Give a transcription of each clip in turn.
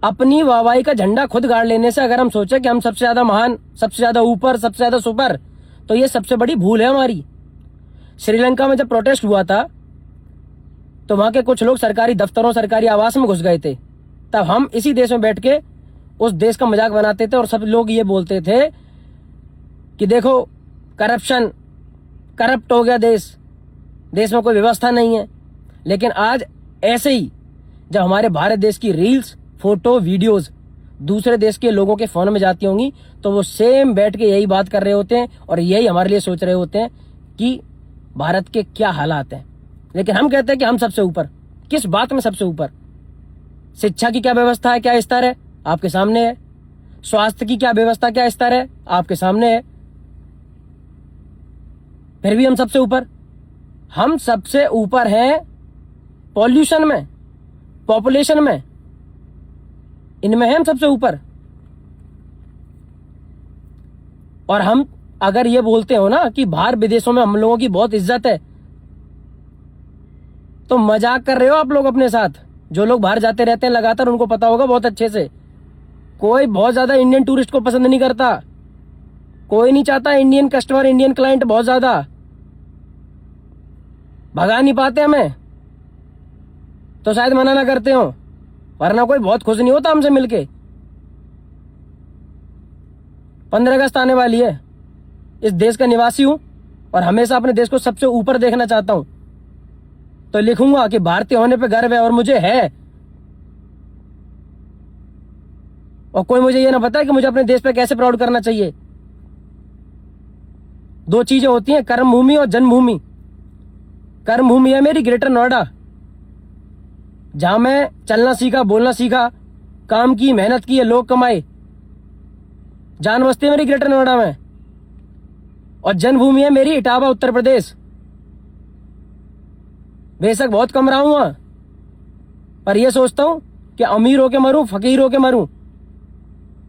अपनी वाहवाही का झंडा खुद गाड़ लेने से अगर हम सोचे कि हम सबसे ज्यादा महान, सबसे ज्यादा ऊपर, सबसे ज्यादा सुपर, तो ये सबसे बड़ी भूल है हमारी। श्रीलंका में जब प्रोटेस्ट हुआ था तो वहां के कुछ लोग सरकारी दफ्तरों, सरकारी आवास में घुस गए थे। तब हम इसी देश में बैठ के उस देश का मजाक बनाते थे और सब लोग ये बोलते थे कि देखो करप्शन, करप्ट हो गया देश, देश में कोई व्यवस्था नहीं है। लेकिन आज ऐसे ही जब हमारे भारत देश की रील्स, फोटो, वीडियोस दूसरे देश के लोगों के फोन में जाती होंगी तो वो सेम बैठ के यही बात कर रहे होते हैं और यही हमारे लिए सोच रहे होते हैं कि भारत के क्या हालात हैं। लेकिन हम कहते हैं कि हम सबसे ऊपर। किस बात में सबसे ऊपर? शिक्षा की क्या व्यवस्था है, क्या स्तर है, आपके सामने है। स्वास्थ्य की क्या व्यवस्था, क्या स्तर है, आपके सामने है। फिर भी हम सबसे ऊपर। हम सबसे ऊपर हैं पॉल्यूशन में, पॉपुलेशन में, इनमें है हम सबसे ऊपर। और हम अगर ये बोलते हो ना कि बाहर विदेशों में हम लोगों की बहुत इज्जत है, तो मजाक कर रहे हो आप लोग अपने साथ। जो लोग बाहर जाते रहते हैं लगातार, उनको पता होगा बहुत अच्छे से, कोई बहुत ज्यादा इंडियन टूरिस्ट को पसंद नहीं करता। कोई नहीं चाहता इंडियन कस्टमर, इंडियन क्लाइंट बहुत ज्यादा, भगा नहीं पाते हमें, तो शायद मना ना करते हो, वरना कोई बहुत खुश नहीं होता हमसे मिलके। 15 अगस्त आने वाली है, इस देश का निवासी हूं और हमेशा अपने देश को सबसे ऊपर देखना चाहता हूं, तो लिखूंगा कि भारतीय होने पे गर्व है और मुझे है। और कोई मुझे ये ना बताए कि मुझे अपने देश पे कैसे प्राउड करना चाहिए। दो चीजें होती हैं, कर्म भूमि और जन्मभूमि। कर्म भूमि है मेरी ग्रेटर नोएडा, जहां मैं चलना सीखा, बोलना सीखा, काम की, मेहनत की है, लोग कमाए, जान बसती है मेरी ग्रेटर नोएडा में। और जन्मभूमि है मेरी इटावा, उत्तर प्रदेश। बेशक बहुत कम रहा हूं वहां, पर यह सोचता हूं कि अमीर होके मरूं, फकीर होके मरूं,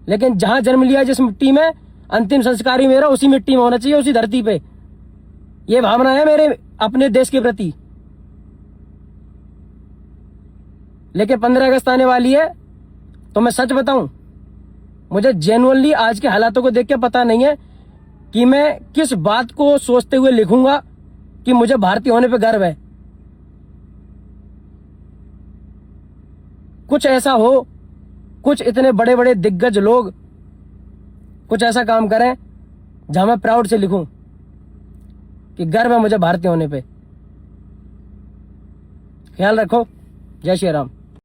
लेकिन जहां जन्म लिया, जिस मिट्टी में, अंतिम संस्कार ही मेरा उसी मिट्टी में होना चाहिए, उसी धरती पे। ये भावना है मेरे अपने देश के प्रति। लेकिन 15 अगस्त आने वाली है, तो मैं सच बताऊं, मुझे जेन्युइनली आज के हालातों को देख के पता नहीं है कि मैं किस बात को सोचते हुए लिखूंगा कि मुझे भारतीय होने पे गर्व है। कुछ ऐसा हो, कुछ इतने बड़े बड़े दिग्गज लोग कुछ ऐसा काम करें जहां मैं प्राउड से लिखूं कि गर्व है मुझे भारतीय होने पे। ख्याल रखो। जय श्री राम।